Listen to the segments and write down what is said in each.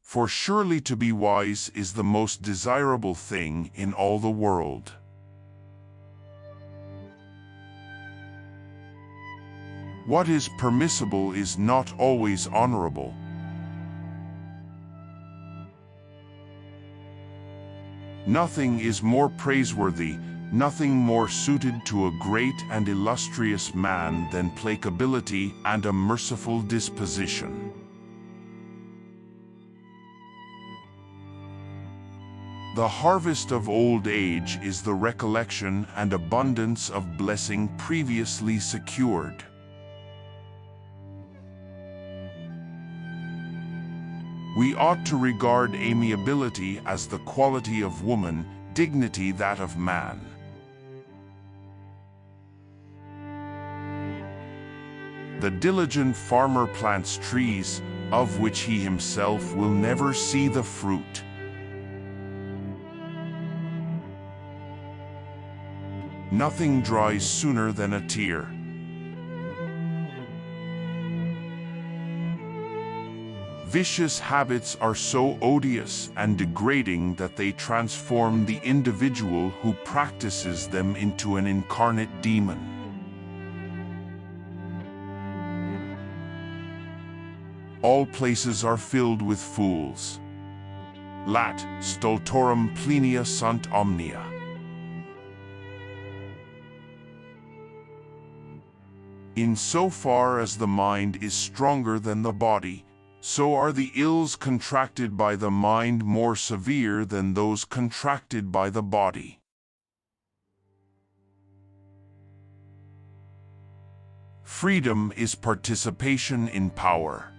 For surely to be wise is the most desirable thing in all the world. What is permissible is not always honorable. Nothing is more praiseworthy, nothing more suited to a great and illustrious man than placability and a merciful disposition. The harvest of old age is the recollection and abundance of blessing previously secured. We ought to regard amiability as the quality of woman, dignity that of man. The diligent farmer plants trees, of which he himself will never see the fruit. Nothing dries sooner than a tear. Vicious habits are so odious and degrading that they transform the individual who practices them into an incarnate demon. All places are filled with fools. Lat stultorum plenia sunt omnia. In so far as the mind is stronger than the body, so are the ills contracted by the mind more severe than those contracted by the body. Freedom is participation in power.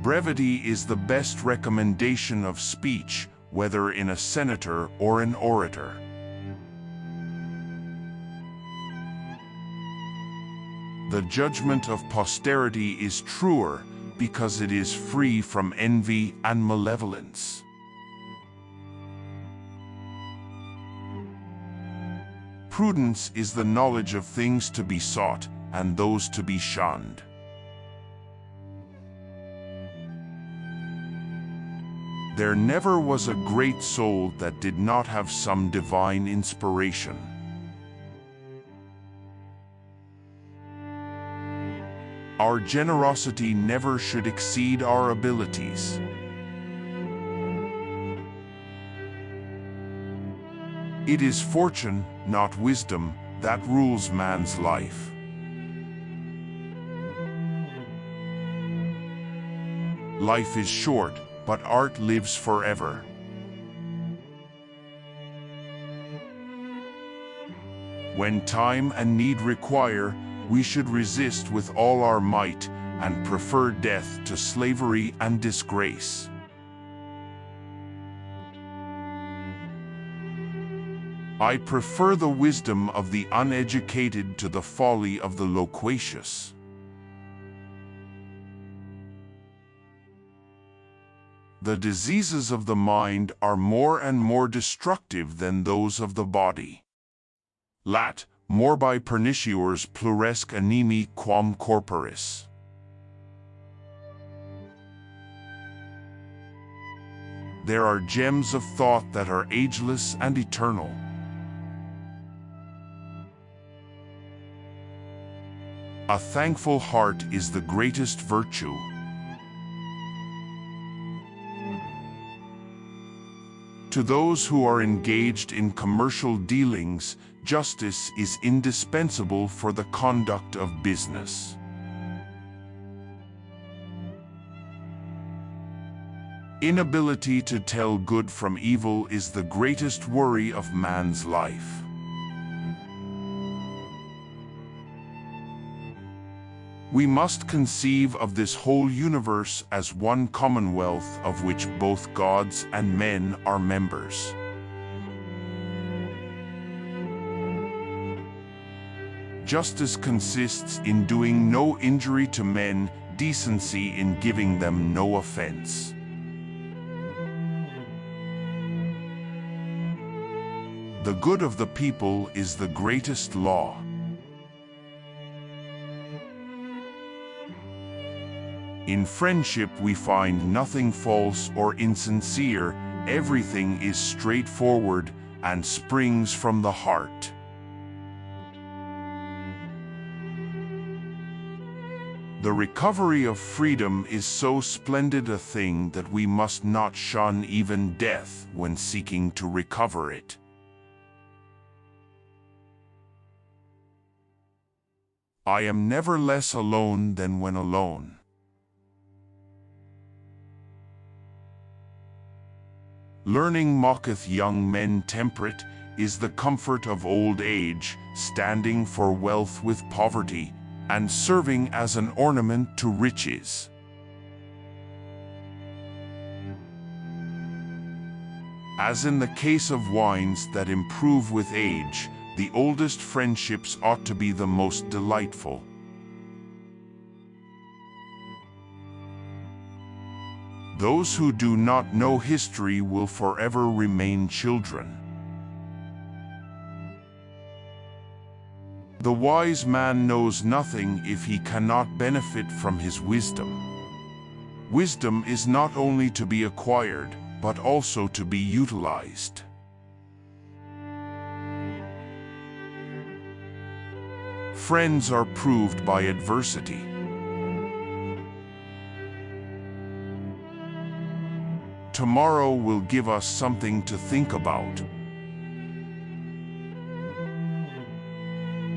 Brevity is the best recommendation of speech, whether in a senator or an orator. The judgment of posterity is truer because it is free from envy and malevolence. Prudence is the knowledge of things to be sought and those to be shunned. There never was a great soul that did not have some divine inspiration. Our generosity never should exceed our abilities. It is fortune, not wisdom, that rules man's life. Life is short, but art lives forever. When time and need require, we should resist with all our might and prefer death to slavery and disgrace. I prefer the wisdom of the uneducated to the folly of the loquacious. The diseases of the mind are more and more destructive than those of the body. Lat. Morbi perniciores pluresque animi quam corporis. There are gems of thought that are ageless and eternal. A thankful heart is the greatest virtue. To those who are engaged in commercial dealings, justice is indispensable for the conduct of business. Inability to tell good from evil is the greatest worry of man's life. We must conceive of this whole universe as one commonwealth of which both gods and men are members. Justice consists in doing no injury to men, decency in giving them no offense. The good of the people is the greatest law. In friendship we find nothing false or insincere, everything is straightforward and springs from the heart. The recovery of freedom is so splendid a thing that we must not shun even death when seeking to recover it. I am never less alone than when alone. Learning mocketh young men temperate, is the comfort of old age, standing for wealth with poverty, and serving as an ornament to riches. As in the case of wines that improve with age, the oldest friendships ought to be the most delightful. Those who do not know history will forever remain children. The wise man knows nothing if he cannot benefit from his wisdom. Wisdom is not only to be acquired, but also to be utilized. Friends are proved by adversity. Tomorrow will give us something to think about.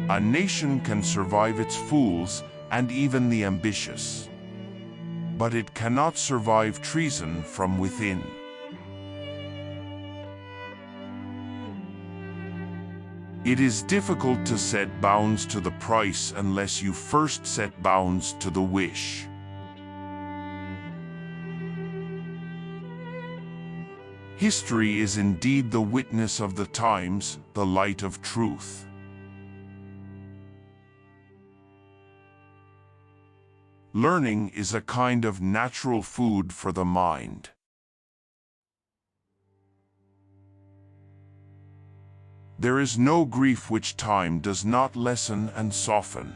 A nation can survive its fools and even the ambitious, but it cannot survive treason from within. It is difficult to set bounds to the price unless you first set bounds to the wish. History is indeed the witness of the times, the light of truth. Learning is a kind of natural food for the mind. There is no grief which time does not lessen and soften.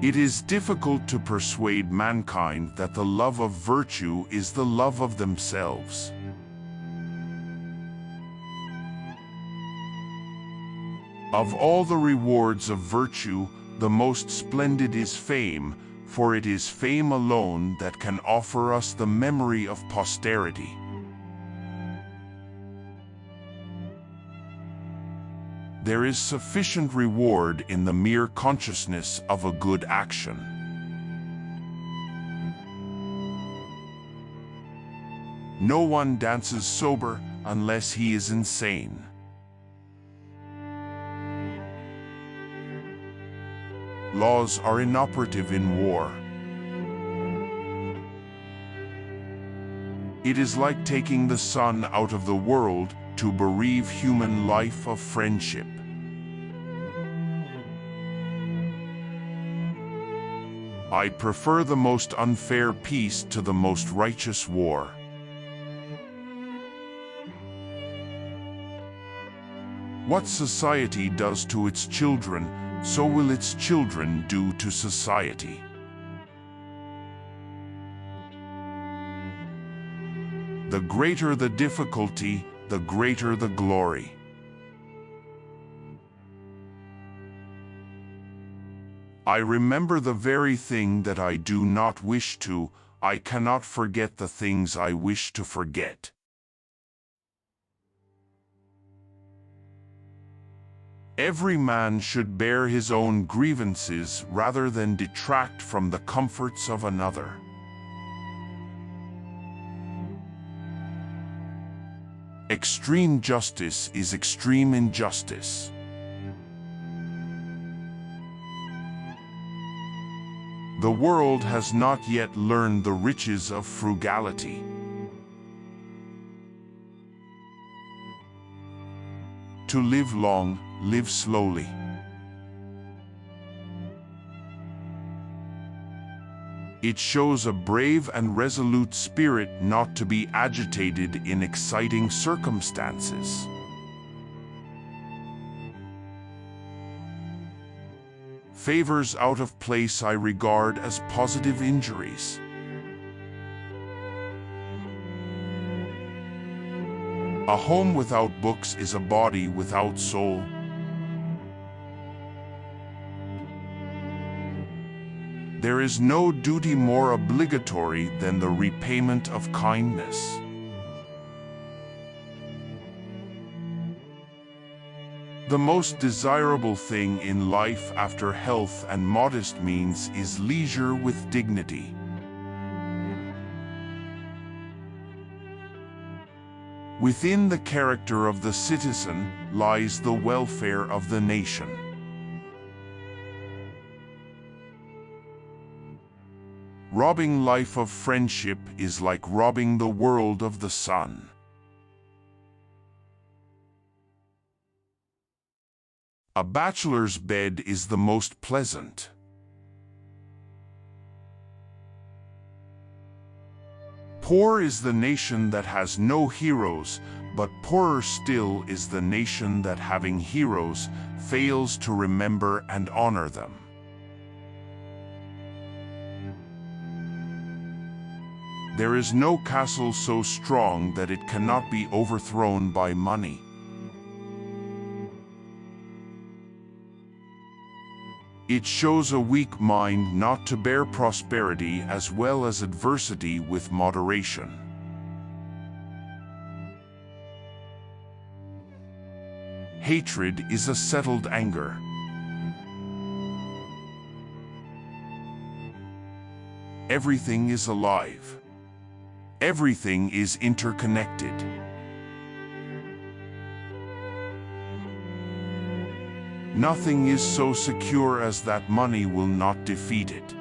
It is difficult to persuade mankind that the love of virtue is the love of themselves. Of all the rewards of virtue, the most splendid is fame, for it is fame alone that can offer us the memory of posterity. There is sufficient reward in the mere consciousness of a good action. No one dances sober unless he is insane. Laws are inoperative in war. It is like taking the sun out of the world to bereave human life of friendship. I prefer the most unfair peace to the most righteous war. What society does to its children, so will its children do to society. The greater the difficulty, the greater the glory. I remember the very thing that I do not wish to, I cannot forget the things I wish to forget. Every man should bear his own grievances rather than detract from the comforts of another. Extreme justice is extreme injustice. The world has not yet learned the riches of frugality. To live long, live slowly. It shows a brave and resolute spirit not to be agitated in exciting circumstances. Favors out of place I regard as positive injuries. A home without books is a body without soul. There is no duty more obligatory than the repayment of kindness. The most desirable thing in life after health and modest means is leisure with dignity. Within the character of the citizen lies the welfare of the nation. Robbing life of friendship is like robbing the world of the sun. A bachelor's bed is the most pleasant. Poor is the nation that has no heroes, but poorer still is the nation that, having heroes, fails to remember and honor them. There is no castle so strong that it cannot be overthrown by money. It shows a weak mind not to bear prosperity as well as adversity with moderation. Hatred is a settled anger. Everything is alive. Everything is interconnected. Nothing is so secure as that money will not defeat it.